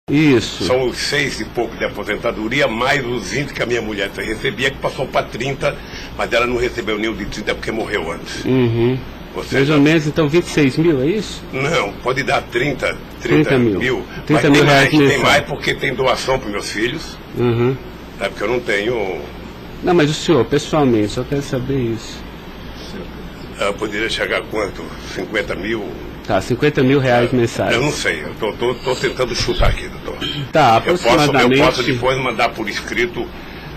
Isso. São os 6 e pouco de aposentadoria, mais os 20 que a minha mulher recebia, que passou para 30, mas ela não recebeu nenhum de 30 porque morreu antes. Uhum. Mais ou menos, então, 26 mil, é isso? Não, pode dar 30 mil. 30 mil reais mensais. Tem mais porque tem doação para meus filhos. Uhum. Porque eu não tenho... Não, mas o senhor, pessoalmente, só quero saber isso. Eu poderia chegar a quanto? 50 mil? Tá, 50 mil reais mensais. Eu não sei, eu tô tentando chutar aqui, doutor. Tá, aproximadamente... Eu posso depois mandar por escrito,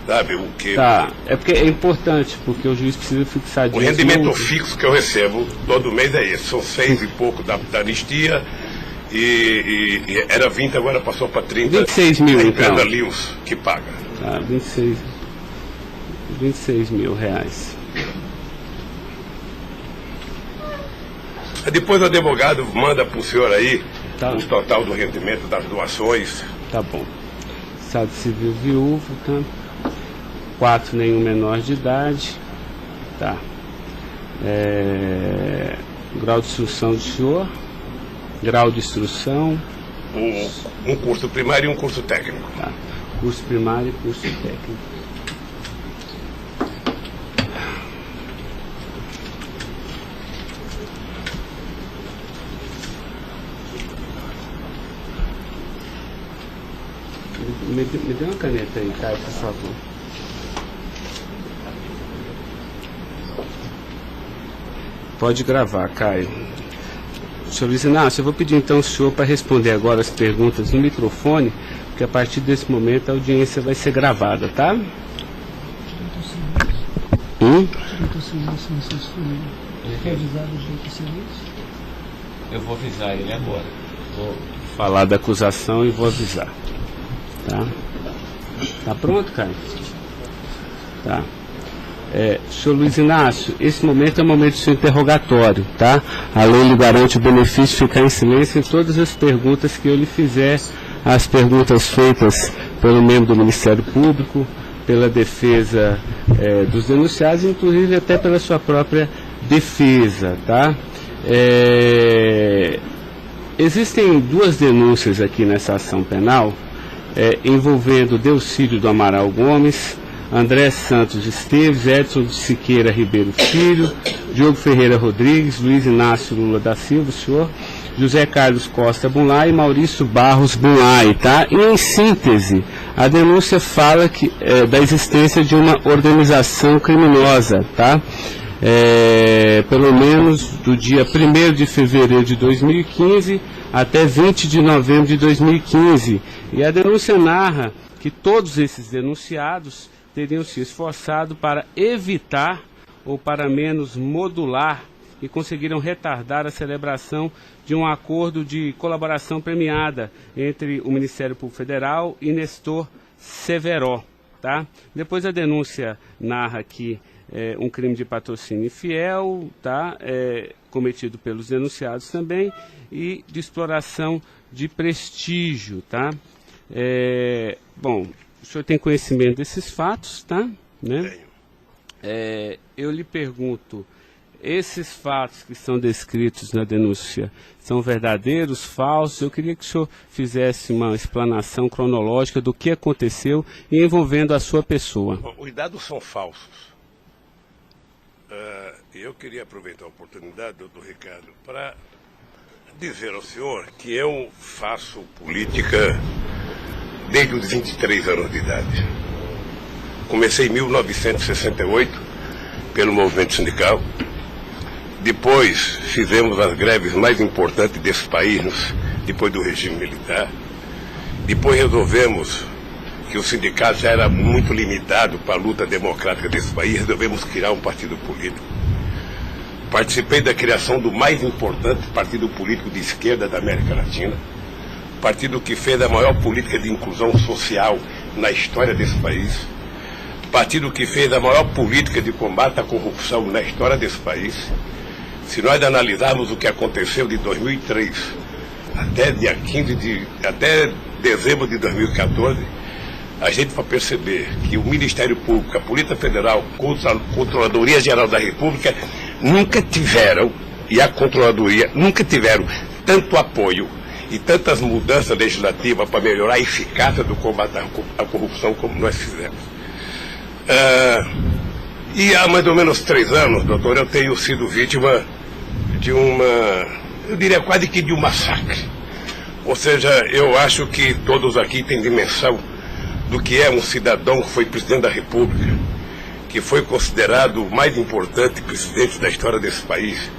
sabe, o que... Tá, é porque é importante, porque o juiz precisa fixar disso. O rendimento fixo que eu recebo todo mês é esse, são 6 e pouco da anistia e era 20, agora passou para 30. 26 mil, a então. empresa Lewis que paga. Tá, 26 mil reais. Depois o advogado manda para o senhor aí Tá. o total do rendimento das doações. Tá bom. Estado civil viúvo, tá? 4, nenhum menor de idade. Tá. Grau de instrução do senhor. Grau de instrução. Um curso primário e um curso técnico. Tá. Curso primário e curso técnico. Me dê uma caneta aí, Caio, por favor. Pode gravar, Caio. Senhor Luiz Inácio, eu vou pedir então ao senhor para responder agora as perguntas no microfone, porque a partir desse momento a audiência vai ser gravada, tá? Eu vou avisar ele agora. Vou falar da acusação e vou avisar. Tá? Tá pronto, Caio? Tá. Senhor Luiz Inácio, esse momento é o momento do seu interrogatório, tá? A lei lhe garante o benefício de ficar em silêncio em todas as perguntas que eu lhe fizer, as perguntas feitas pelo membro do Ministério Público, pela defesa dos denunciados, inclusive até pela sua própria defesa, tá? Existem 2 denúncias aqui nessa ação penal, envolvendo Delcídio do Amaral Gomes, André Santos Esteves, Edson de Siqueira Ribeiro Filho, Diogo Ferreira Rodrigues, Luiz Inácio Lula da Silva, o senhor, José Carlos Costa Bunlai e Maurício Barros Bunlai, tá? E em síntese, a denúncia fala da existência de uma organização criminosa, tá? Pelo menos do dia 1º de fevereiro de 2015 até 20 de novembro de 2015. E a denúncia narra que todos esses denunciados teriam se esforçado para evitar ou para menos modular e conseguiram retardar a celebração de um acordo de colaboração premiada entre o Ministério Público Federal e Nestor Severo, tá? Depois a denúncia narra que um crime de patrocínio infiel, tá? Cometido pelos denunciados também, e de exploração de prestígio, tá? Bom, o senhor tem conhecimento desses fatos, tá? Né? Tenho. Eu lhe pergunto, esses fatos que são descritos na denúncia são verdadeiros, falsos? Eu queria que o senhor fizesse uma explanação cronológica do que aconteceu e envolvendo a sua pessoa. Os dados são falsos. Eu queria aproveitar a oportunidade, doutor Ricardo, para dizer ao senhor que eu faço política desde os 23 anos de idade. Comecei em 1968 pelo movimento sindical. Depois fizemos as greves mais importantes desse país, depois do regime militar. Depois resolvemos que o sindicato já era muito limitado para a luta democrática desse país, resolvemos criar um partido político. Participei da criação do mais importante partido político de esquerda da América Latina, partido que fez a maior política de inclusão social na história desse país, partido que fez a maior política de combate à corrupção na história desse país. Se nós analisarmos o que aconteceu de 2003 até dezembro de 2014, a gente vai perceber que o Ministério Público, a Polícia Federal, a Controladoria Geral da República nunca tiveram, e a Controladoria nunca tiveram tanto apoio e tantas mudanças legislativas para melhorar a eficácia do combate à corrupção como nós fizemos. E há mais ou menos 3 anos, doutor, eu tenho sido vítima de eu diria quase que de um massacre. Ou seja, eu acho que todos aqui têm dimensão do que é um cidadão que foi presidente da República, que foi considerado o mais importante presidente da história desse país,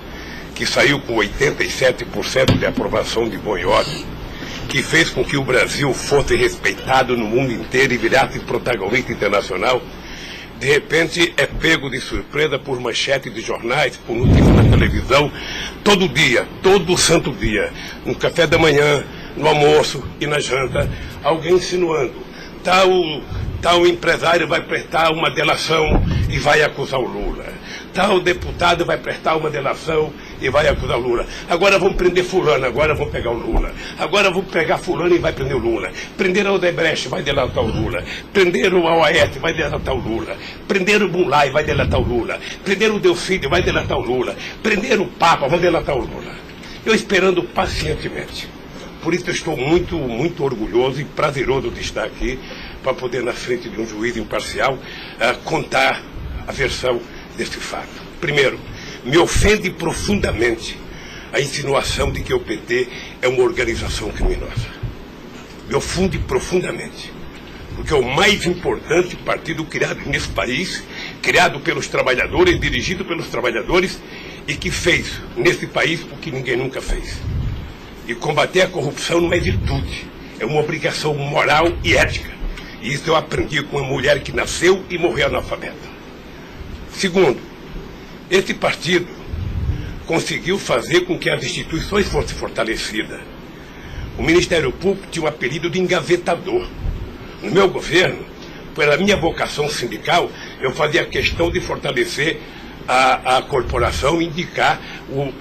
que saiu com 87% de aprovação de bom e ódio, que fez com que o Brasil fosse respeitado no mundo inteiro e virasse protagonista internacional. De repente é pego de surpresa por manchete de jornais, por notícias na televisão, todo dia, todo santo dia, no café da manhã, no almoço e na janta, alguém insinuando, tal empresário vai prestar uma delação e vai acusar o Lula. Tal deputado vai prestar uma delação e vai acusar o Lula. Agora vão prender fulano, agora vão pegar o Lula. Agora vão pegar fulano e vai prender o Lula. Prender o Odebrecht, vai delatar o Lula. Prender o Aoeste, vai delatar o Lula. Prender o Mulay, vai delatar o Lula. Prender o Delfídio, vai delatar o Lula. Prender o Papa, vai delatar o Lula. Eu esperando pacientemente. Por isso eu estou muito, muito orgulhoso e prazeroso de estar aqui para poder, na frente de um juiz imparcial, contar a versão desse fato. Primeiro, me ofende profundamente a insinuação de que o PT é uma organização criminosa. Me ofende profundamente, porque é o mais importante partido criado nesse país, criado pelos trabalhadores, dirigido pelos trabalhadores, e que fez nesse país o que ninguém nunca fez. E combater a corrupção não é virtude, é uma obrigação moral e ética. E isso eu aprendi com uma mulher que nasceu e morreu analfabeta. Segundo, esse partido conseguiu fazer com que as instituições fossem fortalecidas. O Ministério Público tinha um apelido de engavetador. No meu governo, pela minha vocação sindical, eu fazia questão de fortalecer a corporação e indicar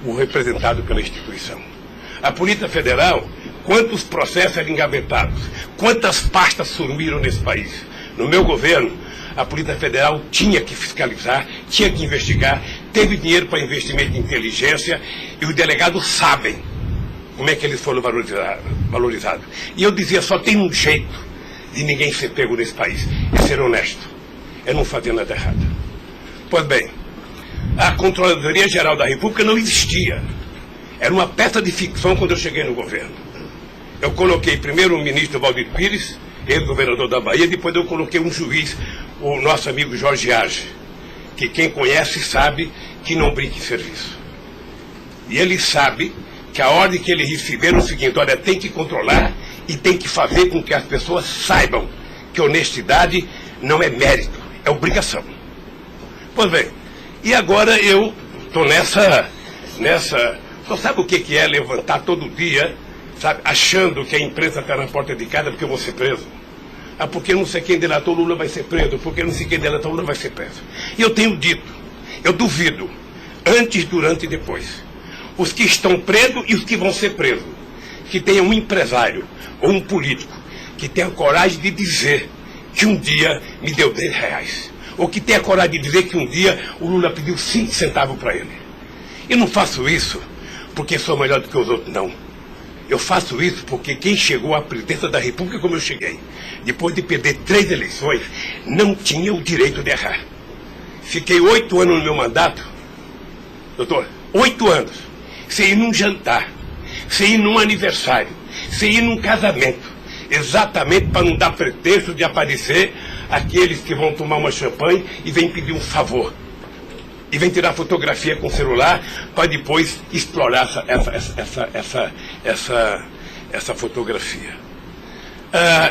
o representado pela instituição. A Polícia Federal, quantos processos eram engavetados, quantas pastas sumiram nesse país. No meu governo, a Polícia Federal tinha que fiscalizar, tinha que investigar, teve dinheiro para investimento em inteligência e os delegados sabem como é que eles foram valorizados. E eu dizia, só tem um jeito de ninguém ser pego nesse país, é ser honesto, é não fazer nada errado. Pois bem, a Controladoria Geral da República não existia. Era uma peça de ficção quando eu cheguei no governo. Eu coloquei primeiro o ministro Valdir Pires, ex-governador da Bahia, depois eu coloquei um juiz, o nosso amigo Jorge Arge, que quem conhece sabe que não brinca em serviço. E ele sabe que a ordem que ele recebeu é o seguinte, olha, tem que controlar e tem que fazer com que as pessoas saibam que honestidade não é mérito, é obrigação. Pois bem, e agora eu estou nessa... Só sabe o que é levantar todo dia, sabe, achando que a imprensa está na porta de casa porque eu vou ser preso? Ah, porque não sei quem delatou Lula vai ser preso, porque não sei quem delatou Lula vai ser preso. E eu tenho dito, eu duvido, antes, durante e depois, os que estão presos e os que vão ser presos, que tenha um empresário ou um político que tenha coragem de dizer que um dia me deu R$10, ou que tenha coragem de dizer que um dia o Lula pediu 5 centavos para ele. Eu não faço isso porque sou melhor do que os outros, não. Eu faço isso porque quem chegou à presidência da República como eu cheguei, depois de perder 3 eleições, não tinha o direito de errar. Fiquei 8 anos no meu mandato, doutor, 8 anos, sem ir num jantar, sem ir num aniversário, sem ir num casamento, exatamente para não dar pretexto de aparecer aqueles que vão tomar uma champanhe e vêm pedir um favor. E vem tirar fotografia com o celular para depois explorar essa fotografia.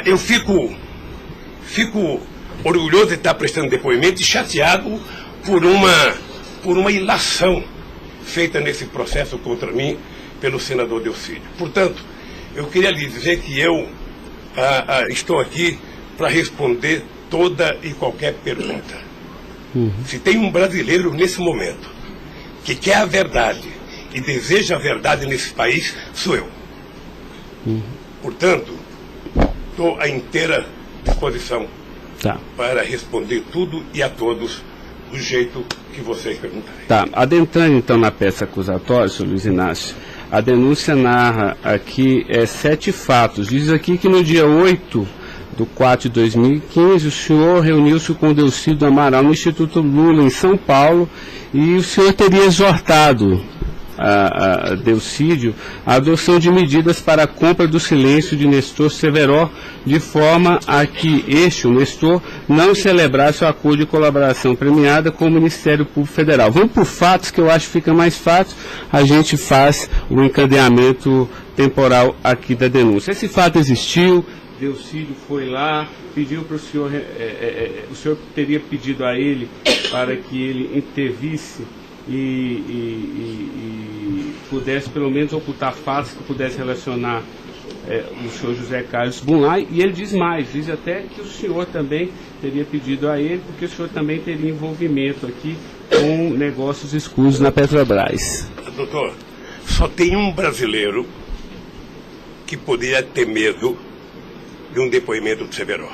Eu fico orgulhoso de estar prestando depoimento e chateado por uma ilação feita nesse processo contra mim pelo senador Delfídio. Portanto, eu queria lhe dizer que eu estou aqui para responder toda e qualquer pergunta. Se tem um brasileiro nesse momento que quer a verdade e deseja a verdade nesse país, sou eu. Portanto, estou à inteira disposição para responder tudo e a todos do jeito que vocês perguntarem. Tá, adentrando então na peça acusatória, senhor Luiz Inácio, A denúncia narra aqui 7 fatos. Diz aqui que no dia 8/4/2015, o senhor reuniu-se com o Delcídio Amaral no Instituto Lula, em São Paulo, e o senhor teria exortado a Delcídio a adoção de medidas para a compra do silêncio de Nestor Severo, de forma a que o Nestor, não celebrasse o acordo de colaboração premiada com o Ministério Público Federal. Vamos por fatos, que eu acho que fica mais fácil, a gente faz o encadeamento temporal aqui da denúncia. Esse fato existiu, Delcídio foi lá, pediu para o senhor, o senhor teria pedido a ele para que ele intervisse e pudesse pelo menos ocultar fatos que pudesse relacionar o senhor José Carlos Bunlai, e ele diz mais, diz até que o senhor também teria pedido a ele, porque o senhor também teria envolvimento aqui com negócios escusos na Petrobras. Doutor, só tem um brasileiro que poderia ter medo de um depoimento do Severo,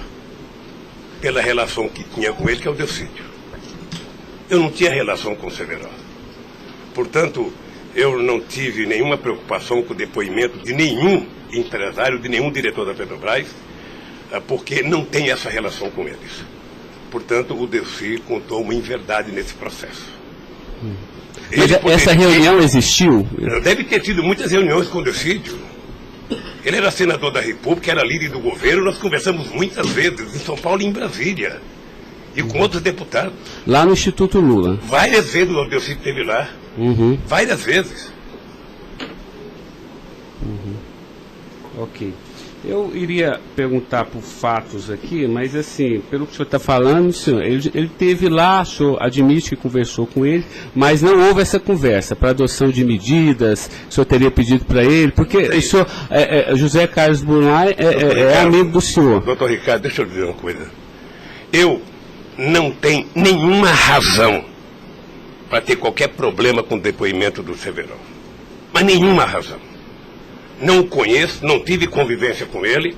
pela relação que tinha com ele, que é o Delcídio. Eu não tinha relação com o Severo. Portanto, eu não tive nenhuma preocupação com o depoimento de nenhum empresário, de nenhum diretor da Petrobras, porque não tem essa relação com eles. Portanto, o Delcídio contou uma inverdade nesse processo. Mas essa reunião existiu? Deve ter tido muitas reuniões com o Delcídio. Ele era senador da República, era líder do governo, nós conversamos muitas vezes, em São Paulo e em Brasília, e com outros deputados. Lá no Instituto Lula? Várias vezes o Delcídio esteve lá. Várias vezes. Ok. Eu iria perguntar por fatos aqui, mas assim, pelo que o senhor está falando, senhor, ele teve lá, o senhor admite que conversou com ele, mas não houve essa conversa para adoção de medidas, o senhor teria pedido para ele, porque o senhor, José Carlos Bunlai é amigo do senhor. Doutor Ricardo, deixa eu dizer uma coisa. Eu não tenho nenhuma razão para ter qualquer problema com o depoimento do Severo. Mas nenhuma razão. Não o conheço, não tive convivência com ele,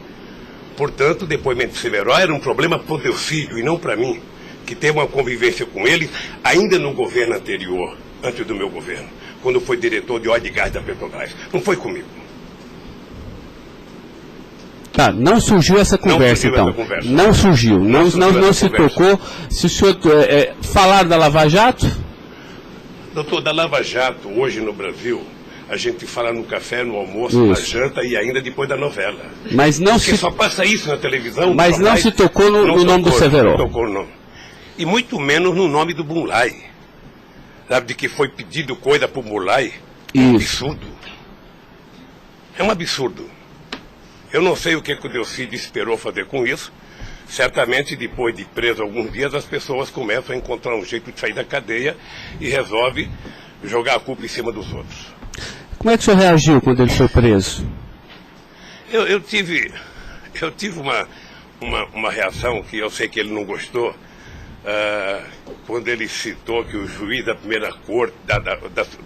portanto, o depoimento do Severo era um problema para o Delcídio e não para mim, que teve uma convivência com ele ainda no governo anterior, antes do meu governo, quando foi diretor de óleo e gás da Petrobras. Não foi comigo. Tá, não surgiu essa conversa, então. Não surgiu, não se tocou. Se o senhor falaram da Lava Jato? Doutor, da Lava Jato, hoje no Brasil, a gente fala no café, no almoço, na janta e ainda depois da novela. Mas não porque só passa isso na televisão. Mas não se tocou no nome do Severo. Não tocou no nome. E muito menos no nome do Bunlai. Sabe, de que foi pedido coisa para o Bunlai? É um absurdo. É um absurdo. Eu não sei o que o Delcídio esperou fazer com isso. Certamente, depois de preso alguns dias, as pessoas começam a encontrar um jeito de sair da cadeia e resolve jogar a culpa em cima dos outros. Como é que o senhor reagiu quando ele foi preso? Eu tive uma reação que eu sei que ele não gostou, quando ele citou que o juiz da primeira corte,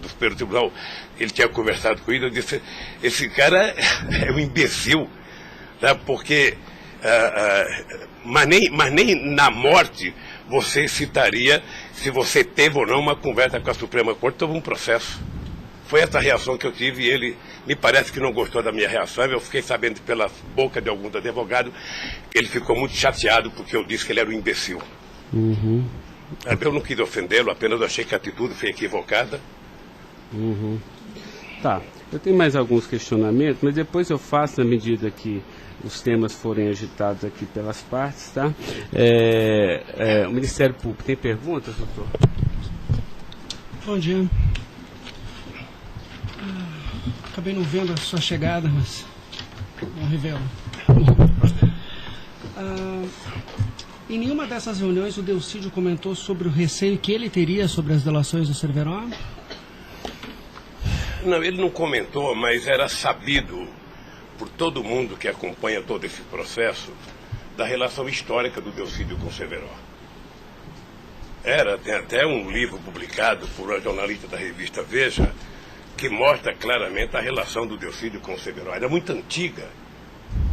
do Superior Tribunal, ele tinha conversado com ele. Eu disse, esse cara é um imbecil, tá? Porque mas nem na morte você citaria se você teve ou não uma conversa com a Suprema Corte sobre um processo. Foi essa reação que eu tive e ele me parece que não gostou da minha reação. Eu fiquei sabendo pela boca de alguns advogados que ele ficou muito chateado porque eu disse que ele era um imbecil. Eu não quis ofendê-lo, apenas achei que a atitude foi equivocada. Tá, eu tenho mais alguns questionamentos, mas depois eu faço na medida que os temas forem agitados aqui pelas partes, tá? O Ministério Público tem perguntas, doutor? Bom dia. Acabei não vendo a sua chegada, mas não revelo. Em nenhuma dessas reuniões o Delcídio comentou sobre o receio que ele teria sobre as delações do Severo? Não, ele não comentou, mas era sabido por todo mundo que acompanha todo esse processo da relação histórica do Delcídio com o Severo. Tem até um livro publicado por uma jornalista da revista Veja que mostra claramente a relação do Delcídio com o Severo. Era muito antiga,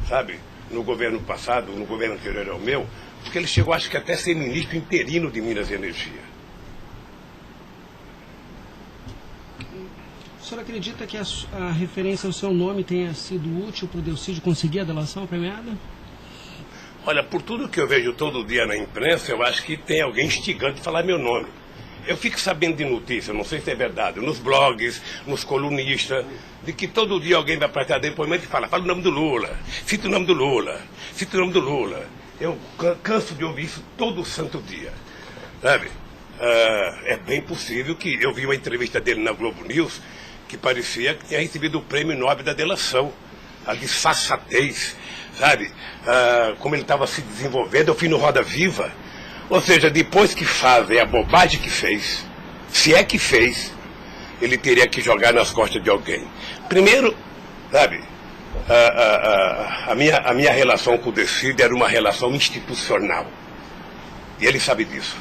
sabe? No governo passado, no governo anterior ao meu, porque ele chegou, acho que até a ser ministro interino de Minas e Energia. O senhor acredita que a referência ao seu nome tenha sido útil para o Delcídio conseguir a delação premiada? Olha, por tudo que eu vejo todo dia na imprensa, eu acho que tem alguém instigando a falar meu nome. Eu fico sabendo de notícias, não sei se é verdade, nos blogs, nos colunistas, de que todo dia alguém vai prestar depoimento e fala o nome do Lula, cita o nome do Lula, cita o nome do Lula. Eu canso de ouvir isso todo santo dia, sabe? É bem possível que eu vi uma entrevista dele na Globo News que parecia que tinha recebido o prêmio Nobel da delação, a disfarçatez, sabe? Como ele estava se desenvolvendo, eu fui no Roda Viva. Ou seja, depois que fazem a bobagem que fez, se é que fez, ele teria que jogar nas costas de alguém. Primeiro, sabe, a minha relação com o Delcídio era uma relação institucional. E ele sabe disso.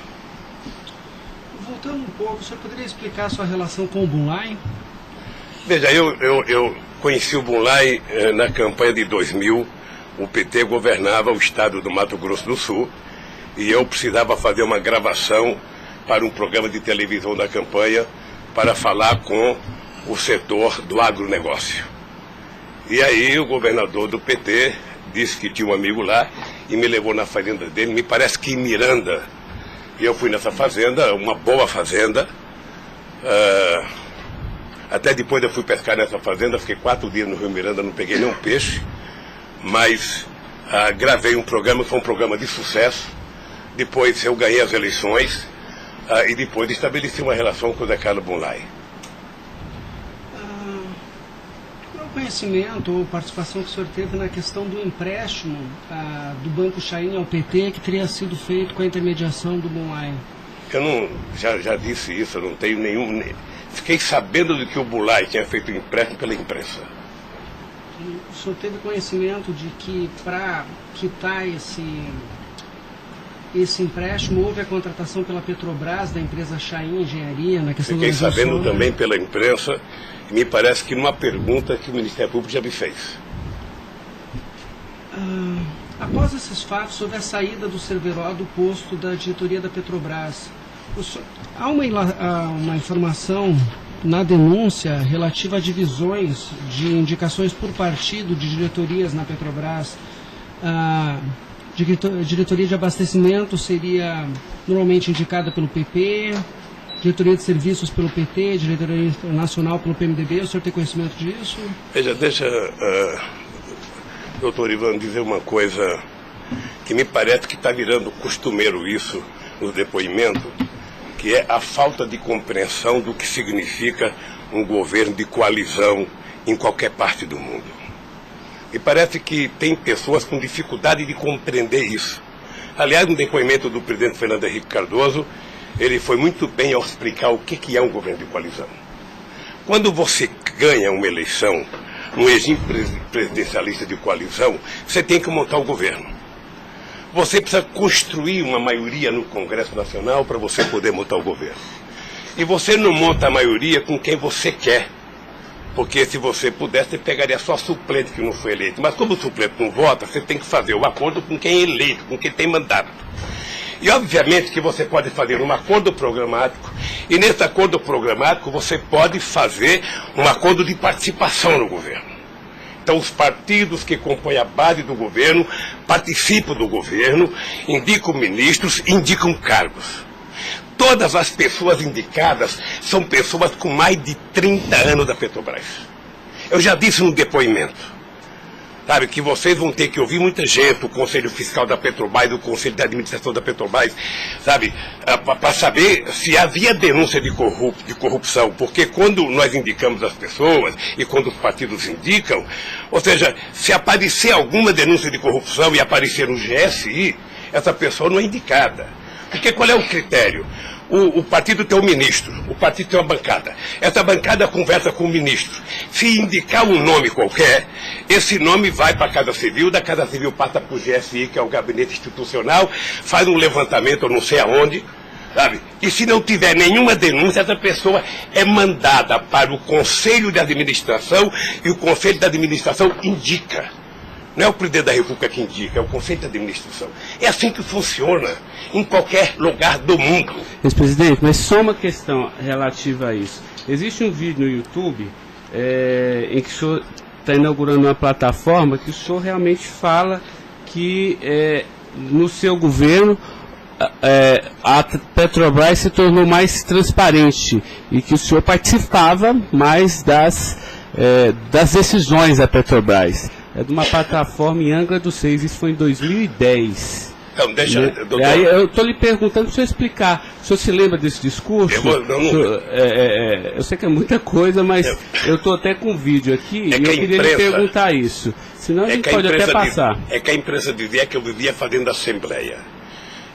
Voltando um pouco, o senhor poderia explicar a sua relação com o Bunlai? Veja, eu conheci o Bunlai na campanha de 2000. O PT governava o estado do Mato Grosso do Sul e eu precisava fazer uma gravação para um programa de televisão da campanha para falar com o setor do agronegócio. E aí o governador do PT disse que tinha um amigo lá e me levou na fazenda dele, me parece que em Miranda. E eu fui nessa fazenda, uma boa fazenda. Até depois eu fui pescar nessa fazenda, fiquei 4 dias no Rio Miranda, não peguei nenhum peixe. Mas gravei um programa, foi um programa de sucesso. Depois eu ganhei as eleições e depois estabeleci uma relação com o Zé Carlos Bunlai. Qual o conhecimento ou participação que o senhor teve na questão do empréstimo do Banco Chain ao PT que teria sido feito com a intermediação do Bunlai? Eu não, já disse isso, eu não tenho nenhum... Fiquei sabendo de que o Bunlai tinha feito um empréstimo pela imprensa. O senhor teve conhecimento de que para quitar esse empréstimo houve a contratação pela Petrobras da empresa Chain Engenharia na questão Fiquei do sabendo também pela imprensa e me parece que numa pergunta que o Ministério Público já me fez. Após esses fatos, sobre a saída do Cerveró do posto da diretoria da Petrobras, há uma informação na denúncia relativa a divisões de indicações por partido de diretorias na Petrobras. A diretoria de abastecimento seria normalmente indicada pelo PP, diretoria de serviços pelo PT, diretoria nacional pelo PMDB. O senhor tem conhecimento disso? Veja, deixa, doutor Ivan, dizer uma coisa que me parece que está virando costumeiro isso no depoimento, que é a falta de compreensão do que significa um governo de coalizão em qualquer parte do mundo. E parece que tem pessoas com dificuldade de compreender isso. Aliás, no depoimento do presidente Fernando Henrique Cardoso, ele foi muito bem ao explicar o que é um governo de coalizão. Quando você ganha uma eleição, um regime presidencialista de coalizão, você tem que montar o governo. Você precisa construir uma maioria no Congresso Nacional para você poder montar o governo. E você não monta a maioria com quem você quer. Porque se você pudesse, você pegaria só suplente que não foi eleito. Mas como o suplente não vota, você tem que fazer o acordo com quem é eleito, com quem tem mandato. E obviamente que você pode fazer um acordo programático, e nesse acordo programático você pode fazer um acordo de participação no governo. Então os partidos que compõem a base do governo participam do governo, indicam ministros, indicam cargos. Todas as pessoas indicadas são pessoas com mais de 30 anos da Petrobras. Eu já disse no depoimento, sabe, que vocês vão ter que ouvir muita gente, o Conselho Fiscal da Petrobras, o Conselho de Administração da Petrobras, sabe, para saber se havia denúncia de corrupção, porque quando nós indicamos as pessoas e quando os partidos indicam, ou seja, se aparecer alguma denúncia de corrupção e aparecer no GSI, essa pessoa não é indicada. Porque qual é o critério? O partido tem um ministro, o partido tem uma bancada. Essa bancada conversa com o ministro. Se indicar um nome qualquer, esse nome vai para a Casa Civil, da Casa Civil passa para o GSI, que é o Gabinete Institucional, faz um levantamento, eu não sei aonde, sabe? E se não tiver nenhuma denúncia, essa pessoa é mandada para o Conselho de Administração e o Conselho de Administração indica. Não é o presidente da República que indica, é o Conselho de Administração. É assim que funciona em qualquer lugar do mundo. Ex-presidente, mas só uma questão relativa a isso. Existe um vídeo no YouTube em que o senhor está inaugurando uma plataforma que o senhor realmente fala que no seu governo a Petrobras se tornou mais transparente e que o senhor participava mais das decisões da Petrobras. É de uma plataforma em Angra dos Reis, isso foi em 2010. Então, deixa, doutor. Aí eu estou lhe perguntando para o senhor explicar. O senhor se lembra desse discurso? Eu sei que é muita coisa, mas eu estou até com um vídeo aqui e eu queria lhe perguntar isso. Senão a gente pode até passar. É que a imprensa dizia que eu vivia fazendo assembleia.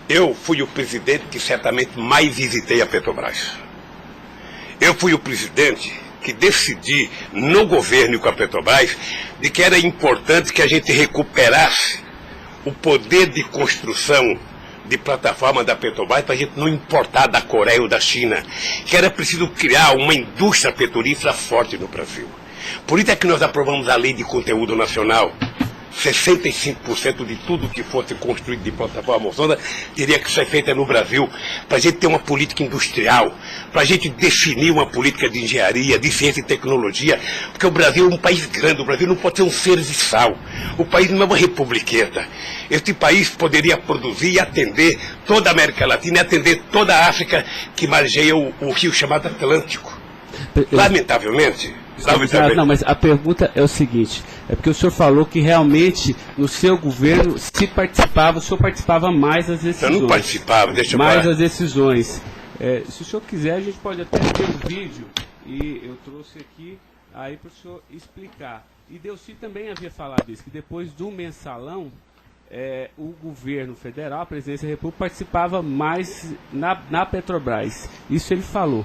Eu fui o presidente que certamente mais visitei a Petrobras. Eu fui o presidente que decidi no governo e com a Petrobras de que era importante que a gente recuperasse o poder de construção de plataforma da Petrobras para a gente não importar da Coreia ou da China, que era preciso criar uma indústria petrolífera forte no Brasil. Por isso é que nós aprovamos a Lei de Conteúdo Nacional. 65% de tudo que fosse construído de plataforma sonda teria que ser feita no Brasil, para a gente ter uma política industrial, para a gente definir uma política de engenharia, de ciência e tecnologia, porque o Brasil é um país grande, o Brasil não pode ser um serviçal, o país não é uma republiqueta. Este país poderia produzir e atender toda a América Latina e atender toda a África que margeia o rio chamado Atlântico. Lamentavelmente. Não, mas a pergunta é o seguinte, é porque o senhor falou que realmente no seu governo se participava, o senhor participava mais das decisões. Eu não participava, deixa eu mais falar. das decisões. Se o senhor quiser, a gente pode até ter um vídeo, e eu trouxe aqui aí para o senhor explicar. E Delcy também havia falado isso, que depois do mensalão, o governo federal, a presidência da República, participava mais na Petrobras. Isso ele falou.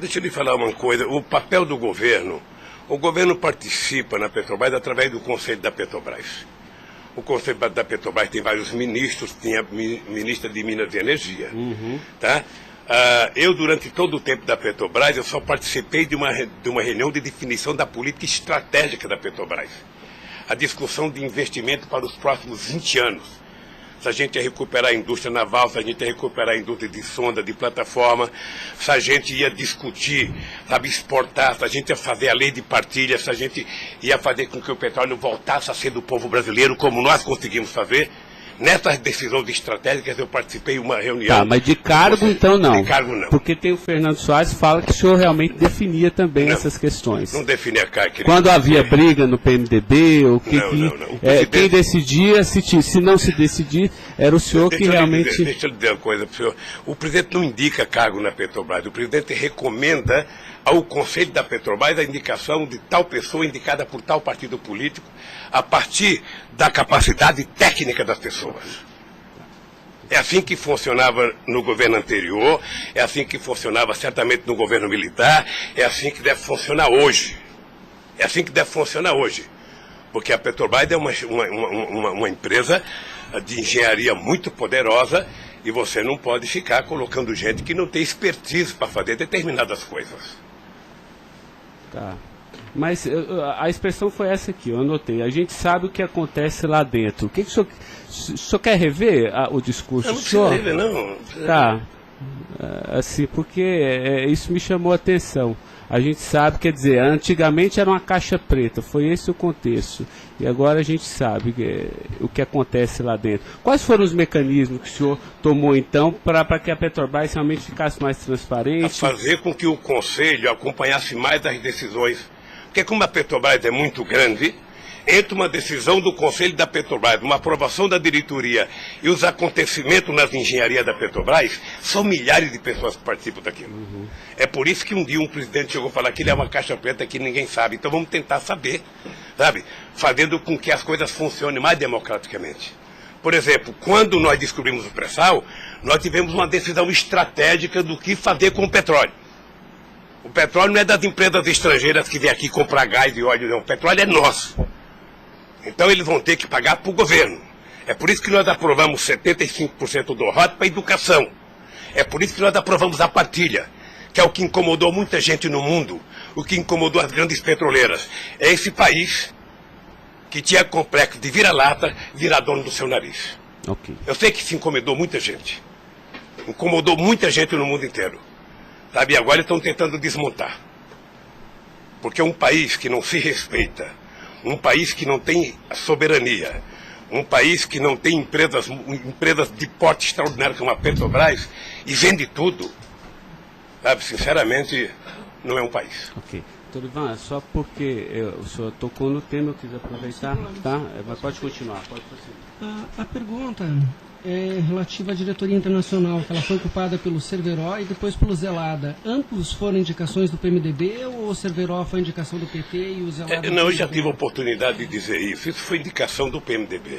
Deixa eu lhe falar uma coisa, o papel do governo, o governo participa na Petrobras através do Conselho da Petrobras. O Conselho da Petrobras tem vários ministros, tinha ministra de Minas e Energia. Tá? Eu, durante todo o tempo da Petrobras, eu só participei de uma reunião de definição da política estratégica da Petrobras. A discussão de investimento para os próximos 20 anos. Se a gente ia recuperar a indústria naval, se a gente ia recuperar a indústria de sonda, de plataforma, se a gente ia discutir, sabe, exportar, se a gente ia fazer a lei de partilha, se a gente ia fazer com que o petróleo voltasse a ser do povo brasileiro, como nós conseguimos fazer. Nessas decisões estratégicas eu participei de uma reunião. Tá, mas de cargo então não. De cargo não. Porque tem o Fernando Soares que fala que o senhor realmente definia também essas questões. Não definia cargo. Quando havia briga no PMDB, ou quem decidia, se não se decidir, era o senhor que realmente... Deixa eu lhe dizer uma coisa para o senhor. O presidente não indica cargo na Petrobras. O presidente recomenda ao Conselho da Petrobras a indicação de tal pessoa indicada por tal partido político a partir da capacidade técnica das pessoas. É assim que funcionava no governo anterior, é assim que funcionava certamente no governo militar, é assim que deve funcionar hoje. É assim que deve funcionar hoje. Porque a Petrobras é uma empresa de engenharia muito poderosa e você não pode ficar colocando gente que não tem expertise para fazer determinadas coisas. Tá. Mas a expressão foi essa aqui, eu anotei. A gente sabe o que acontece lá dentro. O que o senhor quer rever o discurso? Eu não preciso rever, não. Tá. Assim, porque isso me chamou a atenção. A gente sabe, quer dizer, antigamente era uma caixa preta, foi esse o contexto. E agora a gente sabe o que acontece lá dentro. Quais foram os mecanismos que o senhor tomou, então, para que a Petrobras realmente ficasse mais transparente? A fazer com que o Conselho acompanhasse mais as decisões. Porque como a Petrobras é muito grande, entre uma decisão do Conselho da Petrobras, uma aprovação da diretoria e os acontecimentos nas engenharias da Petrobras, são milhares de pessoas que participam daquilo. É por isso que um dia um presidente chegou a falar que ele é uma caixa preta que ninguém sabe. Então vamos tentar saber, sabe? Fazendo com que as coisas funcionem mais democraticamente. Por exemplo, quando nós descobrimos o pré-sal, nós tivemos uma decisão estratégica do que fazer com o petróleo. O petróleo não é das empresas estrangeiras que vêm aqui comprar gás e óleo, não. O petróleo é nosso. Então eles vão ter que pagar para o governo. É por isso que nós aprovamos 75% do ROT para a educação. É por isso que nós aprovamos a partilha, que é o que incomodou muita gente no mundo, o que incomodou as grandes petroleiras. É esse país que tinha complexo de vira-lata, virar dono do seu nariz. Ok. Eu sei que isso incomodou muita gente. Incomodou muita gente no mundo inteiro. Sabe, e agora estão tentando desmontar. Porque um país que não se respeita, um país que não tem soberania, um país que não tem empresas de porte extraordinário como a Petrobras e vende tudo, sabe, sinceramente, não é um país. Ok. Doutor Ivan, só porque o senhor tocou no tema, eu quis aproveitar, tá? Mas pode continuar, pode prosseguir. A pergunta é relativa à diretoria internacional, que ela foi ocupada pelo Cerveró e depois pelo Zelada. Ambos foram indicações do PMDB ou o Cerveró foi indicação do PT e o Zelada... Não, eu já tive a oportunidade de dizer isso. Isso foi indicação do PMDB.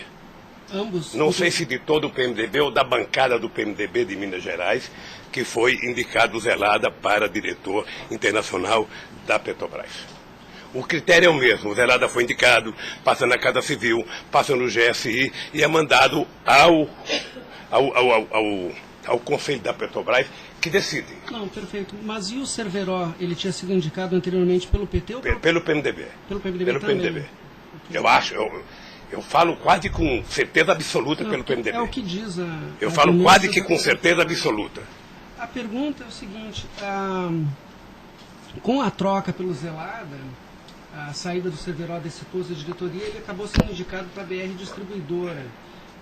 Ambos? Não sei se de todo o PMDB ou da bancada do PMDB de Minas Gerais, que foi indicado o Zelada para diretor internacional da Petrobras. O critério é o mesmo. O Zelada foi indicado, passa na Casa Civil, passa no GSI e é mandado ao Conselho da Petrobras, que decide. Não, perfeito. Mas e o Cerveró? Ele tinha sido indicado anteriormente pelo PT ou pelo PMDB? Pelo PMDB pelo também. PMDB. Eu acho, eu falo quase com certeza absoluta pelo PMDB. É o que diz a... Eu falo quase que com certeza absoluta. A pergunta é o seguinte, com a troca pelo Zelada, a saída do Cerveró desse posto de diretoria, ele acabou sendo indicado para a BR Distribuidora.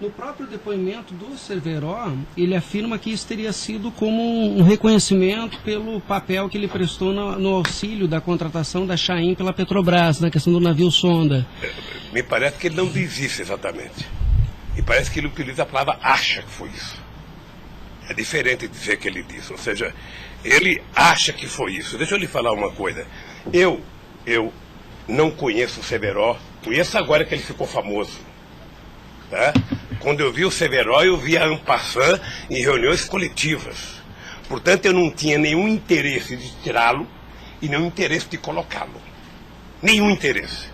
No próprio depoimento do Cerveró, ele afirma que isso teria sido como um reconhecimento pelo papel que ele prestou no auxílio da contratação da Chain pela Petrobras, na questão do navio sonda. Me parece que ele não diz isso exatamente. Me parece que ele utiliza a palavra acha que foi isso. É diferente de dizer que ele disse. Ou seja, ele acha que foi isso. Deixa eu lhe falar uma coisa. Eu não conheço o Cerveró. Conheço agora que ele ficou famoso. Tá? Quando eu vi o Cerveró, eu vi a en passant em reuniões coletivas. Portanto, eu não tinha nenhum interesse de tirá-lo e nenhum interesse de colocá-lo. Nenhum interesse.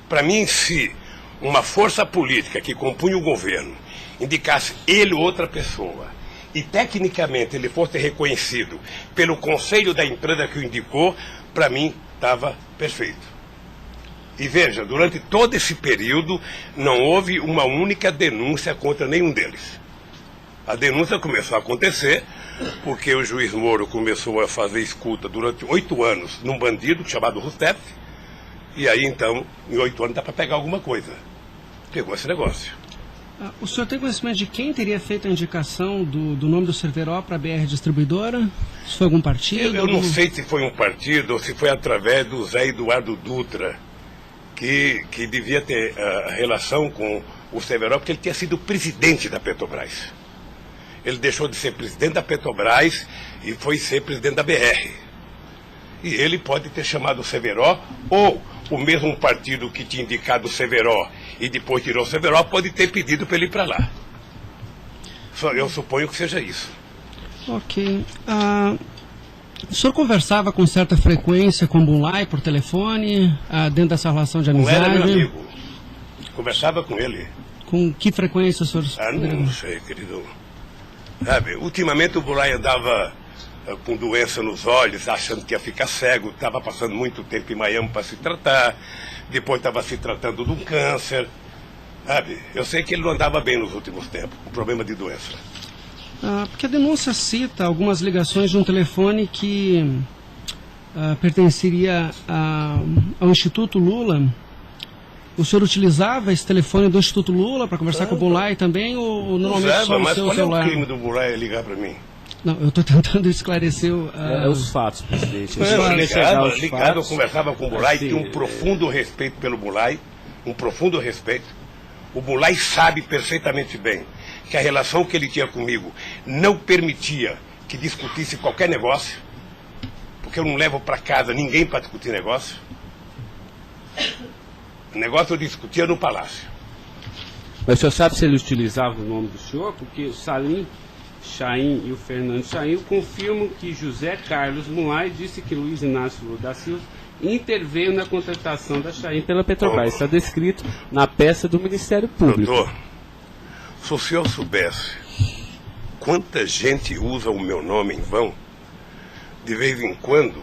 Para mim, se uma força política que compunha o governo indicasse ele ou outra pessoa e tecnicamente ele fosse reconhecido pelo conselho da empresa que o indicou, para mim estava perfeito. E veja, durante todo esse período não houve uma única denúncia contra nenhum deles. A denúncia começou a acontecer porque o juiz Moro começou a fazer escuta durante 8 anos num bandido chamado Rousseff, e aí então, em 8 anos dá para pegar alguma coisa. Pegou esse negócio. O senhor tem conhecimento de quem teria feito a indicação do nome do Cerveró para a BR Distribuidora? Se foi algum partido? Eu não sei se foi um partido ou se foi através do Zé Eduardo Dutra, que devia ter relação com o Cerveró, porque ele tinha sido presidente da Petrobras. Ele deixou de ser presidente da Petrobras e foi ser presidente da BR. E ele pode ter chamado o Cerveró, ou o mesmo partido que tinha indicado o Cerveró e depois tirou o Cerveró pode ter pedido para ele ir para lá. Eu suponho que seja isso. Ok. O senhor conversava com certa frequência com o Bunlai por telefone, dentro dessa relação de amizade? Não era meu amigo. Conversava com ele. Com que frequência o senhor... Não sei, querido. Sabe, ultimamente o Bunlai andava com doença nos olhos, achando que ia ficar cego, estava passando muito tempo em Miami para se tratar, depois estava se tratando de um câncer, sabe? Eu sei que ele não andava bem nos últimos tempos, com problema de doença. Porque a denúncia cita algumas ligações de um telefone que pertenceria ao Instituto Lula. O senhor utilizava esse telefone do Instituto Lula para conversar com o Bunlai também, ou normalmente só o seu celular? Mas qual é o crime do Bunlai ligar para mim? Não, eu estou tentando esclarecer os fatos, presidente. Eu conversava com o Bunlai, tinha um profundo respeito pelo Bunlai, um profundo respeito. O Bunlai sabe perfeitamente bem que a relação que ele tinha comigo não permitia que discutisse qualquer negócio, porque eu não levo para casa ninguém para discutir negócio. O negócio eu discutia no palácio. Mas o senhor sabe se ele utilizava o nome do senhor? Porque o Salim Chain e o Fernando Chain confirmam que José Carlos Bunlai disse que Luiz Inácio Lula da Silva interveio na contratação da Chain pela Petrobras. Está descrito na peça do Ministério Público. Doutor, se o senhor soubesse quanta gente usa o meu nome em vão, de vez em quando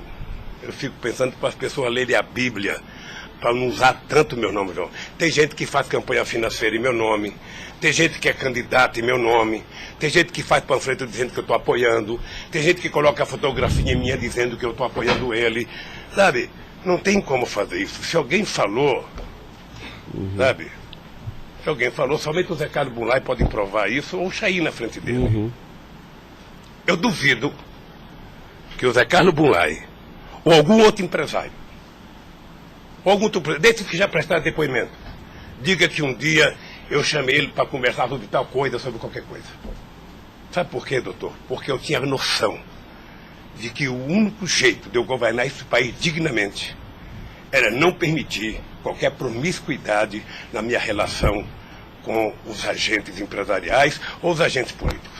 eu fico pensando para as pessoas lerem a Bíblia para não usar tanto meu nome, não. Tem gente que faz campanha financeira em meu nome, tem gente que é candidato em meu nome, tem gente que faz panfleto dizendo que eu estou apoiando, tem gente que coloca a fotografia minha dizendo que eu estou apoiando ele, sabe? Não tem como fazer isso. Se alguém falou, sabe? Se alguém falou, somente o Zé Carlos Bunlai pode provar isso, ou o Chaí na frente dele. Eu duvido que o Zé Carlos Bunlai, ou algum outro empresário, ou algum outro, desses que já prestaram depoimento, diga que um dia eu chamei ele para conversar sobre tal coisa, sobre qualquer coisa. Sabe por quê, doutor? Porque eu tinha noção de que o único jeito de eu governar esse país dignamente era não permitir qualquer promiscuidade na minha relação com os agentes empresariais ou os agentes políticos.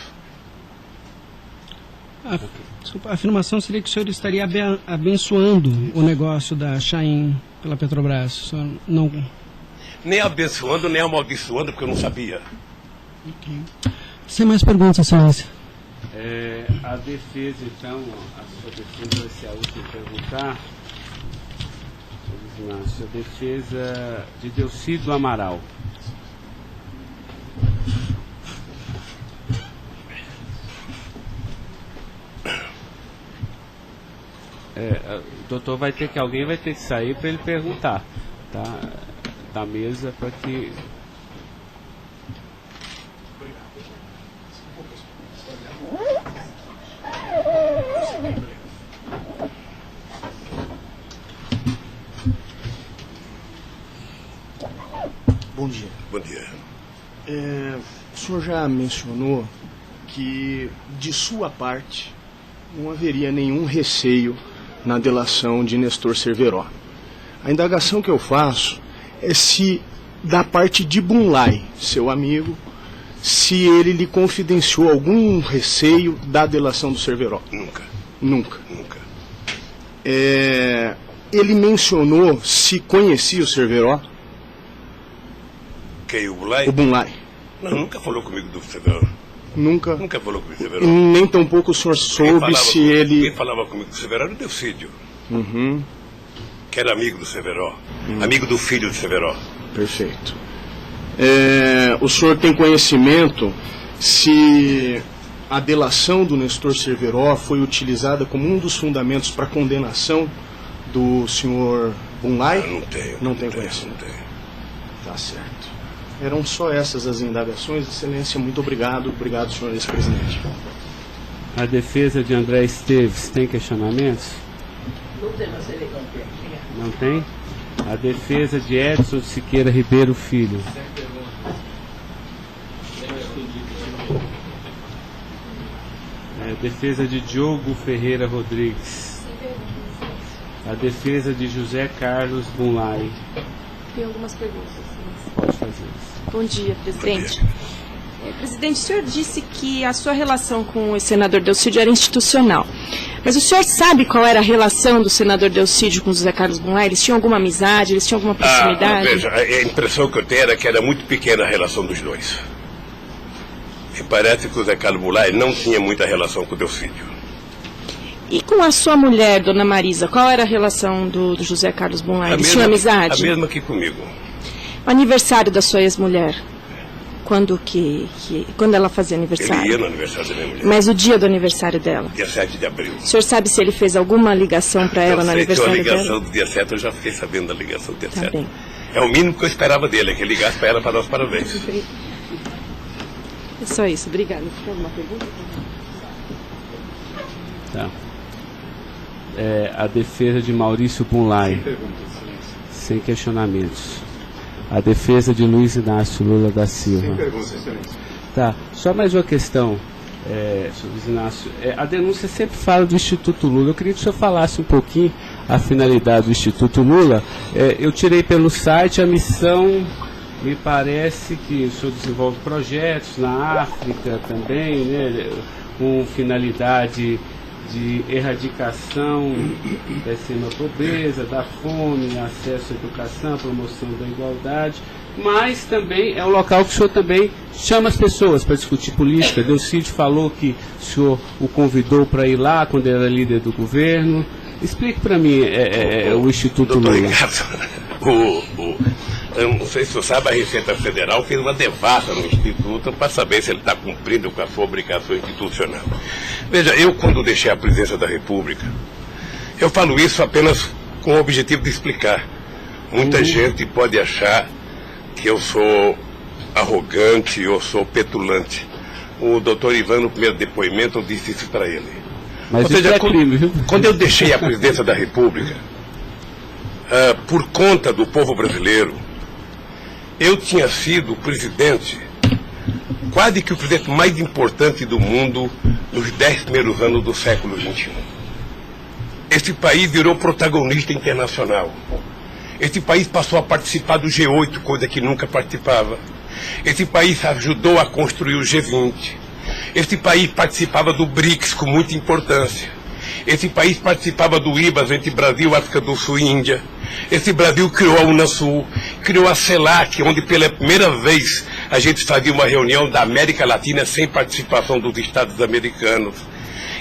Desculpa, a afirmação seria que o senhor estaria abençoando o negócio da Chaim pela Petrobras. O senhor não... Nem abençoando, nem amaldiçoando, porque eu não sabia. Sem mais perguntas, excelência. A defesa, então, a sua defesa vai ser a última a perguntar. A defesa de Delcídio Amaral. O doutor alguém vai ter que sair para ele perguntar, tá? Da mesa para que... Bom dia. Bom dia. O senhor já mencionou que, de sua parte, não haveria nenhum receio na delação de Nestor Cerveró. A indagação que eu faço é se, da parte de Bunlai, seu amigo, se ele lhe confidenciou algum receio da delação do Cerveró. Nunca. Nunca. Nunca. Ele mencionou se conhecia o Cerveró? Quem, o Bunlai? O Bunlai. Não, nunca falou comigo do Cerveró. Nunca? Nunca falou comigo do Cerveró. Nem tampouco o senhor soube se ele... Quem falava comigo do Cerveró era o Delcídio. Que era amigo do Cerveró. Amigo do filho do Cerveró. Perfeito. O senhor tem conhecimento se a delação do Nestor Cerveró foi utilizada como um dos fundamentos para a condenação do senhor Bunlai? Não tenho. Não tem conhecimento. Não tenho. Tá certo. Eram só essas as indagações. Excelência, muito obrigado. Obrigado, senhor ex-presidente. A defesa de André Esteves tem questionamentos? Não tem? A defesa de Edson Siqueira Ribeiro Filho. A defesa de Diogo Ferreira Rodrigues. A defesa de José Carlos Bunlai. Tem algumas perguntas. Pode fazer isso. Bom dia, presidente. Presidente, o senhor disse que a sua relação com o senador Delcídio era institucional. Mas o senhor sabe qual era a relação do senador Delcídio com o José Carlos Bunlai? Eles tinham alguma amizade? Eles tinham alguma proximidade? Veja, a impressão que eu tenho era que era muito pequena a relação dos dois. E parece que o José Carlos Bunlai não tinha muita relação com o Delcídio. E com a sua mulher, dona Marisa, qual era a relação do José Carlos Bunlai? Eles tinham amizade? A mesma que comigo. O aniversário da sua ex-mulher? Quando ela fazia aniversário? Ele ia no aniversário da minha mulher. Mas o dia do aniversário dela? Dia 7 de abril. O senhor sabe se ele fez alguma ligação para ela no aniversário dela? A ligação do dia 7, eu já fiquei sabendo da ligação do dia 7. Bem. É o mínimo que eu esperava dele, é que ele ligasse para ela para dar os parabéns. É só isso, obrigada. Tem alguma pergunta? Tá. A defesa de Maurício Bunlai. Sem questionamentos. A defesa de Luiz Inácio Lula da Silva. Sem perguntas, excelência. Tá, só mais uma questão, senhor Luiz Inácio. A denúncia sempre fala do Instituto Lula. Eu queria que o senhor falasse um pouquinho a finalidade do Instituto Lula. Eu tirei pelo site a missão, me parece que o senhor desenvolve projetos na África também, né, com finalidade de erradicação da extrema pobreza, da fome, acesso à educação, promoção da igualdade, mas também é um local que o senhor também chama as pessoas para discutir política. Delcídio falou que o senhor o convidou para ir lá quando era líder do governo. Explique para mim o Instituto Doutor Lula. Ricardo, Eu não sei se você sabe, a Receita Federal fez uma devassa no Instituto para saber se ele está cumprindo com a sua obrigação institucional. Veja, eu quando deixei a presidência da República, eu falo isso apenas com o objetivo de explicar. Muita gente pode achar que eu sou arrogante, eu sou petulante. O doutor Ivan, no primeiro depoimento, eu disse isso para ele. Mas isso é crime, viu? Quando eu deixei a presidência da República, por conta do povo brasileiro, eu tinha sido o presidente, quase que o presidente mais importante do mundo nos 10 primeiros anos do século XXI. Este país virou protagonista internacional. Este país passou a participar do G8, coisa que nunca participava. Este país ajudou a construir o G20. Este país participava do BRICS com muita importância. Esse país participava do IBAS entre Brasil, África do Sul e Índia. Esse Brasil criou a Unasul, criou a CELAC, onde pela primeira vez a gente fazia uma reunião da América Latina sem participação dos Estados americanos.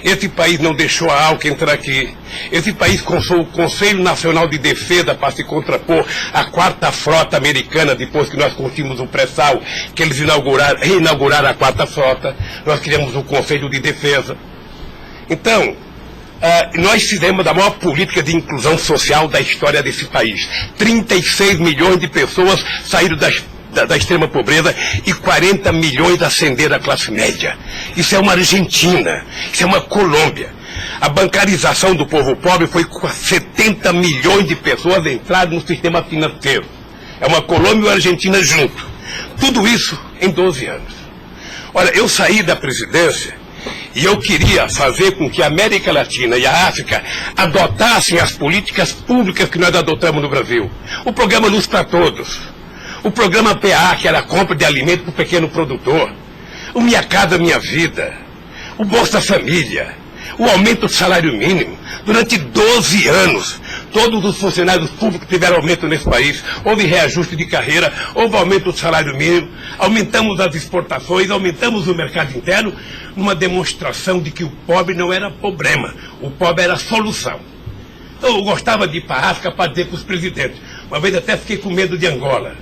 Esse país não deixou a ALCA entrar aqui. Esse país consultou o Conselho Nacional de Defesa para se contrapor à 4ª Frota Americana, depois que nós conseguimos o pré-sal, que eles reinauguraram a 4ª Frota. Nós criamos o Conselho de Defesa. Então, nós fizemos a maior política de inclusão social da história desse país. 36 milhões de pessoas saíram da extrema pobreza e 40 milhões ascenderam à classe média. Isso é uma Argentina, isso é uma Colômbia. A bancarização do povo pobre foi com 70 milhões de pessoas entraram no sistema financeiro. É uma Colômbia e uma Argentina junto. Tudo isso em 12 anos. Olha, eu saí da presidência e eu queria fazer com que a América Latina e a África adotassem as políticas públicas que nós adotamos no Brasil. O programa Luz para Todos. O programa PA, que era a compra de alimento para o pequeno produtor. O Minha Casa Minha Vida. O Bolsa Família. O aumento do salário mínimo. Durante 12 anos, todos os funcionários públicos tiveram aumento nesse país. Houve reajuste de carreira, houve aumento do salário mínimo. Aumentamos as exportações, aumentamos o mercado interno, numa demonstração de que o pobre não era problema. O pobre era a solução. Eu gostava de ir para a África para dizer para os presidentes. Uma vez até fiquei com medo de Angola.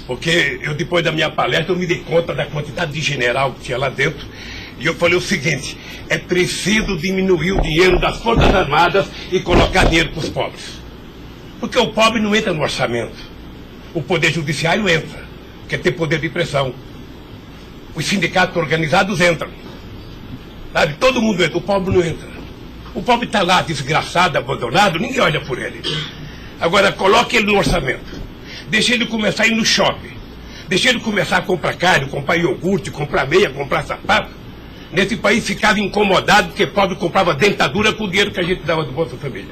Porque eu, depois da minha palestra, eu me dei conta da quantidade de general que tinha lá dentro. E eu falei o seguinte, é preciso diminuir o dinheiro das Forças Armadas e colocar dinheiro para os pobres. Porque o pobre não entra no orçamento. O Poder Judiciário entra, quer ter poder de pressão. Os sindicatos organizados entram. Sabe? Todo mundo entra, o pobre não entra. O pobre está lá, desgraçado, abandonado, ninguém olha por ele. Agora, coloque ele no orçamento. Deixa ele começar a ir no shopping. Deixa ele começar a comprar carne, comprar iogurte, comprar meia, comprar sapato. Nesse país ficava incomodado porque pobre comprava dentadura com o dinheiro que a gente dava do Bolsa Família.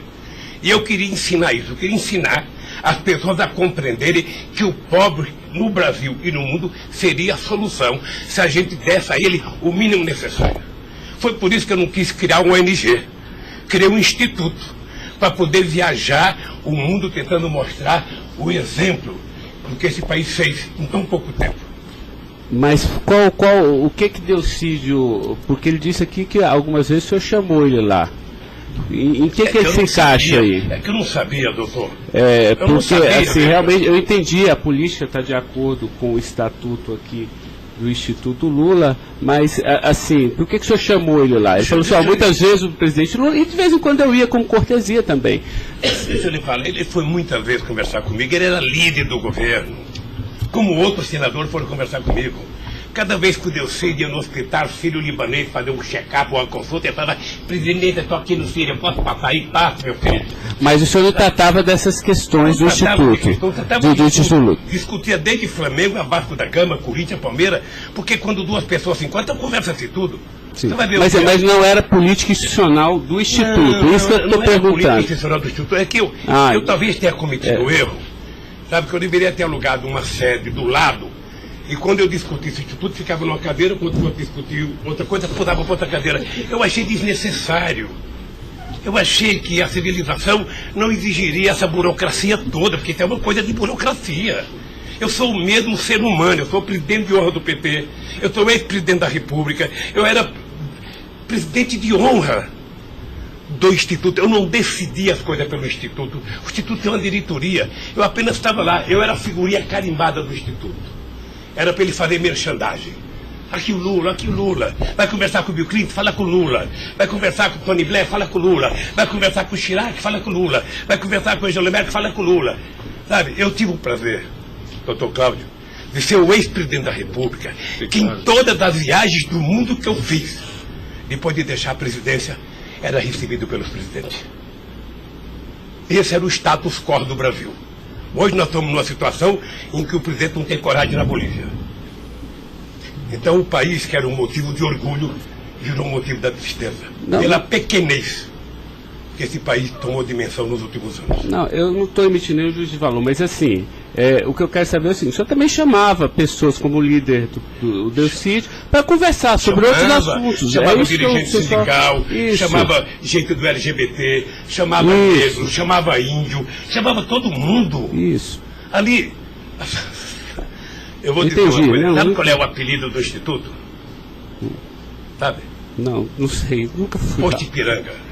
E eu queria ensinar isso. Eu queria ensinar as pessoas a compreenderem que o pobre no Brasil e no mundo seria a solução se a gente desse a ele o mínimo necessário. Foi por isso que eu não quis criar uma ONG. Criei um instituto para poder viajar o mundo tentando mostrar o exemplo do que esse país fez em tão pouco tempo. Mas o que Delcídio, porque ele disse aqui que algumas vezes o senhor chamou ele lá. Em que ele se encaixa aí? É que eu não sabia, doutor. Porque assim, realmente eu entendi, a política está de acordo com o estatuto aqui do Instituto Lula, mas assim, por que o senhor chamou ele lá? Ele falou assim, muitas vezes o presidente Lula, e de vez em quando eu ia com cortesia também. Deixa eu lhe falar, ele foi muitas vezes conversar comigo, ele era líder do governo, como outros senadores foram conversar comigo. Cada vez que o Delcídio ia no hospital, filho libanês, fazer um check-up ou uma consulta, ele falava, presidente, eu estou aqui no Síria, posso passar aí? Passa, meu filho. Mas o senhor não tratava dessas questões do Instituto? Do Instituto. Discutia desde Flamengo a Vasco da Gama, Corinthians, Palmeiras, porque quando duas pessoas se encontram, conversa-se tudo. Sim. Mas não era política institucional do Instituto, isso que eu estou perguntando. Não era política institucional do Instituto, é que eu talvez tenha cometido o erro, sabe, que eu deveria ter alugado uma sede do lado. E quando eu discuti esse instituto, ficava numa cadeira, quando eu discutia outra coisa, mudava para outra cadeira. Eu achei desnecessário. Eu achei que a civilização não exigiria essa burocracia toda, porque isso é uma coisa de burocracia. Eu sou o mesmo ser humano, eu sou presidente de honra do PT, eu sou ex-presidente da República, eu era presidente de honra do Instituto. Eu não decidi as coisas pelo Instituto. O Instituto é uma diretoria. Eu apenas estava lá. Eu era a figurinha carimbada do Instituto. Era para ele fazer merchandising. Aqui o Lula. Vai conversar com o Bill Clinton, fala com o Lula. Vai conversar com o Tony Blair, fala com o Lula. Vai conversar com o Chirac, fala com o Lula. Vai conversar com o Angela Merkel, fala com o Lula. Sabe, eu tive o prazer, doutor Cláudio, de ser o ex-presidente da República, que em todas as viagens do mundo que eu fiz, depois de deixar a presidência, era recebido pelos presidentes. Esse era o status quo do Brasil. Hoje nós estamos numa situação em que o presidente não tem coragem na Bolívia. Então o país, que era um motivo de orgulho, virou um motivo da tristeza. Pela pequenez que esse país tomou dimensão nos últimos anos. Não, eu não estou emitindo nenhum juízo de valor, mas assim, o que eu quero saber é o seguinte: o senhor também chamava pessoas como o líder do Delcídio para conversar sobre outros assuntos. Chamava dirigente sindical, chamava gente do LGBT, chamava negro, chamava índio, chamava todo mundo. Isso. Ali, eu vou dizer uma coisa, sabe qual é o apelido do Instituto? Sabe? Não sei, nunca fui. Posto Ipiranga.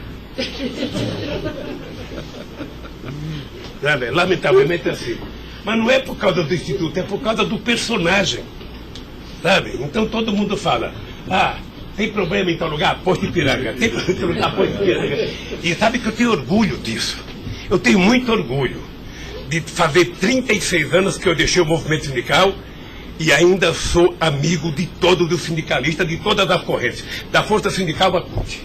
Lamentavelmente é assim. Mas não é por causa do Instituto, é por causa do personagem. Sabe? Então todo mundo fala: tem problema em tal lugar? Posto Ipiranga. Tem problema em tal lugar? Posto Ipiranga. E sabe que eu tenho orgulho disso. Eu tenho muito orgulho de fazer 36 anos que eu deixei o movimento sindical e ainda sou amigo de todos os sindicalistas, de todas as correntes, da Força Sindical à CUT.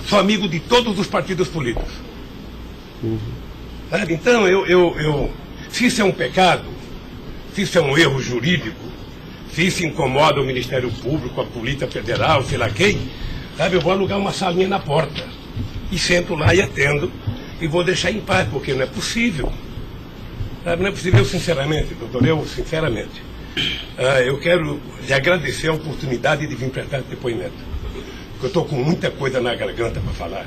Sou amigo de todos os partidos políticos. Então, se isso é um pecado, se isso é um erro jurídico, se isso incomoda o Ministério Público, a Polícia Federal, sei lá quem, eu vou alugar uma salinha na porta. E sento lá e atendo, e vou deixar em paz, porque não é possível. Não é possível, sinceramente, doutor, sinceramente. Eu quero lhe agradecer a oportunidade de vir prestar esse depoimento. Eu estou com muita coisa na garganta para falar.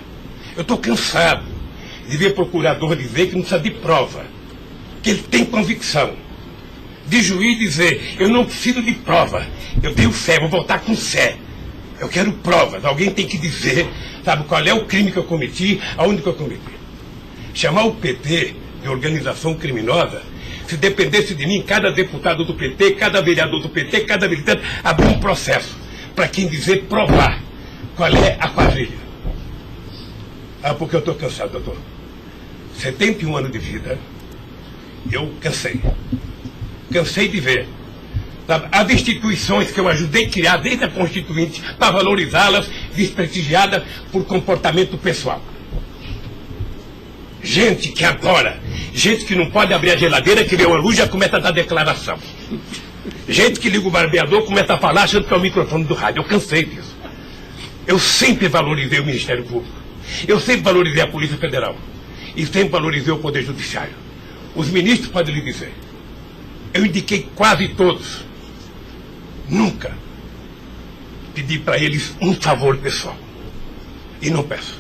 Eu estou cansado de ver procurador dizer que não precisa de prova, que ele tem convicção. De juiz dizer: eu não preciso de prova, eu tenho fé, vou voltar com fé. Eu quero provas, alguém tem que dizer, qual é o crime que eu cometi, aonde que eu cometi. Chamar o PT de organização criminosa, se dependesse de mim, cada deputado do PT, cada vereador do PT, cada militante, abrir um processo para quem dizer provar qual é a quadrilha. Porque eu estou cansado, doutor. 71 anos de vida, eu cansei. Cansei de ver as instituições que eu ajudei a criar desde a Constituinte, para valorizá-las, desprestigiadas por comportamento pessoal. Gente que adora, gente que não pode abrir a geladeira, que vê uma luz e já começa a dar declaração. Gente que liga o barbeador, começa a falar achando que é o microfone do rádio. Eu cansei disso. Eu sempre valorizei o Ministério Público. Eu sempre valorizei a Polícia Federal. E sempre valorizei o Poder Judiciário. Os ministros podem lhe dizer. Eu indiquei quase todos. Nunca pedi para eles um favor pessoal. E não peço.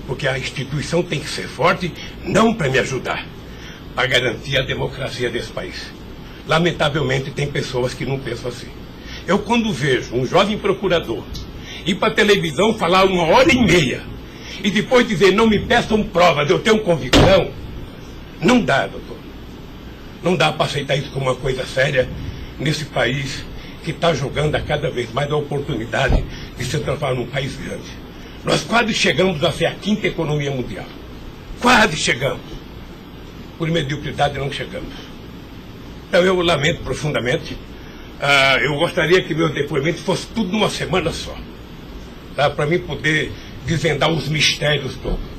Porque a instituição tem que ser forte, não para me ajudar, para garantir a democracia desse país. Lamentavelmente, tem pessoas que não pensam assim. Eu, quando vejo um jovem procurador ir para a televisão falar 1h30 e depois dizer: não me peçam provas, eu tenho convicção, não dá, doutor. Não dá para aceitar isso como uma coisa séria nesse país que está jogando a cada vez mais a oportunidade de se transformar num país grande. Nós quase chegamos a ser a 5ª economia mundial. Quase chegamos. Por mediocridade não chegamos. Então eu lamento profundamente. Eu gostaria que meu depoimento fosse tudo numa semana só. Para mim poder desvendar os mistérios todos.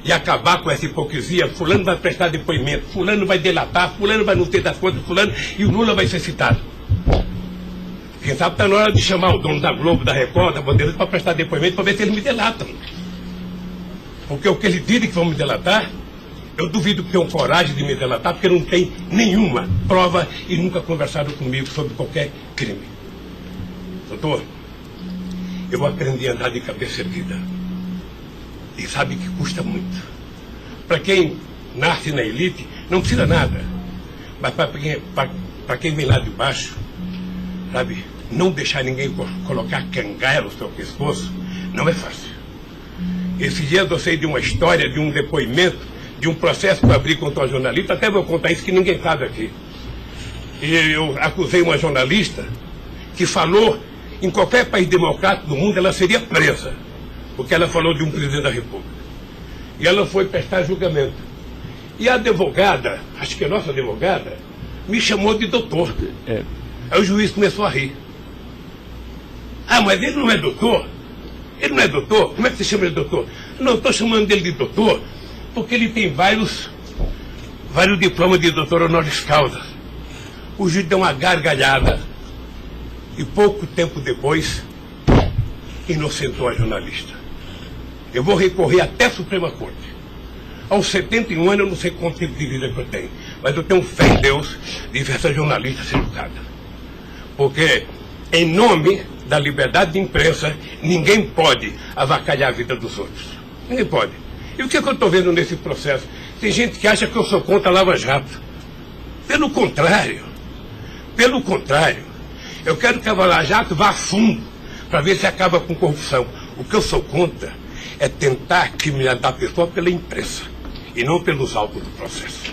E acabar com essa hipocrisia: fulano vai prestar depoimento, fulano vai delatar, fulano vai não ter das contas, fulano, e o Lula vai ser citado. Quem sabe está na hora de chamar o dono da Globo, da Record, da Bandeirantes para prestar depoimento, para ver se eles me delatam. Porque o que eles dizem que vão me delatar, eu duvido que tenham coragem de me delatar, porque não tem nenhuma prova e nunca conversaram comigo sobre qualquer crime. Doutor, eu aprendi a andar de cabeça erguida. E sabe que custa muito. Para quem nasce na elite, não precisa nada. Mas para quem vem lá de baixo, não deixar ninguém colocar cangaia no seu pescoço, não é fácil. Esse dia eu sei de uma história, de um depoimento, de um processo que eu abri contra uma jornalista, até vou contar isso que ninguém sabe aqui. E eu acusei uma jornalista que falou, em qualquer país democrático do mundo, ela seria presa, porque ela falou de um presidente da República. E ela foi prestar julgamento. E a advogada, acho que a nossa advogada, me chamou de doutor. Aí o juiz começou a rir. Ah, mas ele não é doutor? Ele não é doutor? Como é que você chama ele de doutor? Não, estou chamando ele de doutor porque ele tem vários diplomas de doutor honoris causa. O juiz deu uma gargalhada e pouco tempo depois inocentou a jornalista. Eu vou recorrer até a Suprema Corte. Aos 71 anos eu não sei quanto tempo de vida que eu tenho, mas eu tenho fé em Deus de ver essa jornalista ser educada. Porque, em nome da liberdade de imprensa, ninguém pode avacalhar a vida dos outros. Ninguém pode. E o que eu estou vendo nesse processo? Tem gente que acha que eu sou contra a Lava Jato. Pelo contrário, eu quero que a Lava Jato vá a fundo para ver se acaba com corrupção. O que eu sou contra é tentar criminalizar a pessoa pela imprensa e não pelos autos do processo.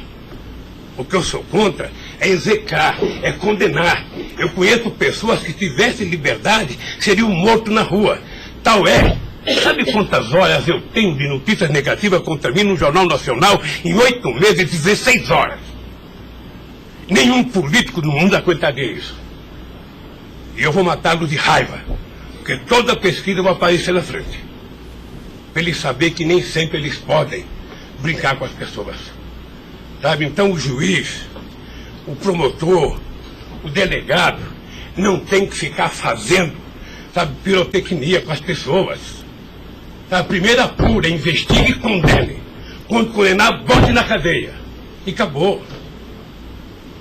O que eu sou contra é execrar, é condenar. Eu conheço pessoas que tivessem liberdade seriam mortos na rua. Tal é. Sabe quantas horas eu tenho de notícias negativas contra mim no Jornal Nacional em 8 meses, 16 horas? Nenhum político no mundo aguentaria isso. E eu vou matá-lo de raiva, porque toda pesquisa vai aparecer na frente. Para eles saberem que nem sempre eles podem brincar com as pessoas. Sabe? Então o juiz, o promotor, o delegado, não tem que ficar fazendo, sabe, pirotecnia com as pessoas. A primeira apura, investigue e condene. Quando condenar, bote na cadeia. E acabou.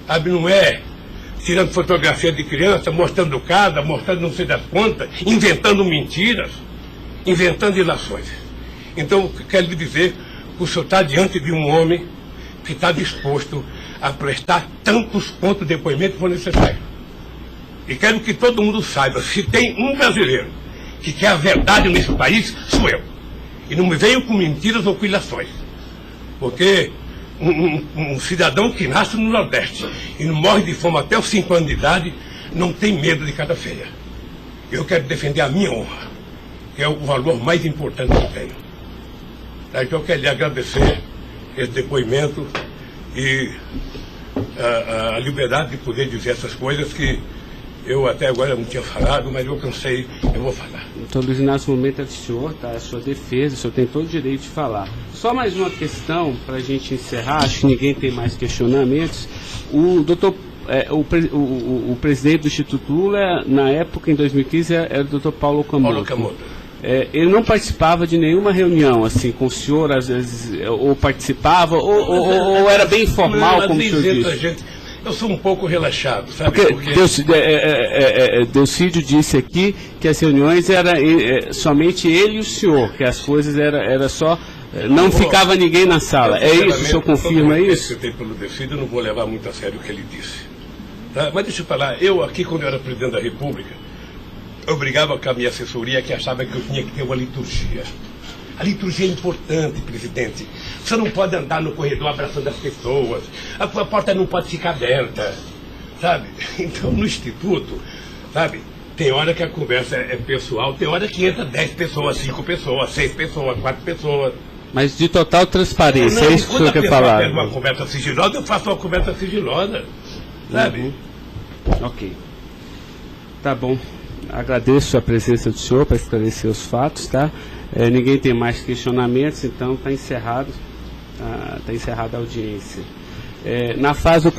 Sabe, não é tirando fotografia de criança, mostrando casa, mostrando não sei das quantas, inventando mentiras, inventando ilações. Então, eu quero lhe dizer que o senhor está diante de um homem que está disposto a prestar tantos quanto depoimentos for necessário. E quero que todo mundo saiba, se tem um brasileiro que quer a verdade nesse país, sou eu. E não me venham com mentiras ou com ilações. Porque um cidadão que nasce no Nordeste e não morre de fome até os 5 anos de idade, não tem medo de cara feia. Eu quero defender a minha honra, que é o valor mais importante que eu tenho. Então eu quero lhe agradecer esse depoimento e a liberdade de poder dizer essas coisas que eu até agora não tinha falado, mas eu cansei, eu vou falar. Doutor Luiz Inácio, o momento é do senhor, tá? É a sua defesa, o senhor tem todo o direito de falar. Só mais uma questão para a gente encerrar, acho que ninguém tem mais questionamentos. O presidente do Instituto Lula, na época, em 2015, era o doutor Paulo Camoto. Ele não participava de nenhuma reunião, assim, com o senhor, às vezes, ou participava, ou era bem informal, como o senhor disse? Eu sou um pouco relaxado, sabe? Porque Delcídio disse aqui que as reuniões eram somente ele e o senhor, que as coisas era só... Não ficava ninguém na sala. É isso? O senhor confirma isso? Eu tenho pelo Delcídio, eu não vou levar muito a sério o que ele disse. Tá? Mas deixa eu falar, eu aqui, quando eu era presidente da República, eu brigava com a minha assessoria que achava que eu tinha que ter uma liturgia. A liturgia é importante, presidente. Você não pode andar no corredor abraçando as pessoas. A porta não pode ficar aberta, sabe? Então, no Instituto, sabe, tem hora que a conversa é pessoal, tem hora que entra 10 pessoas, 5 pessoas, 6 pessoas, 4 pessoas. Mas de total transparência, é isso que o senhor quer falar? Quando uma conversa sigilosa, eu faço uma conversa sigilosa, sabe? Ok. Tá bom. Agradeço a presença do senhor para esclarecer os fatos, tá? Ninguém tem mais questionamentos, então está encerrado a audiência. Na fase do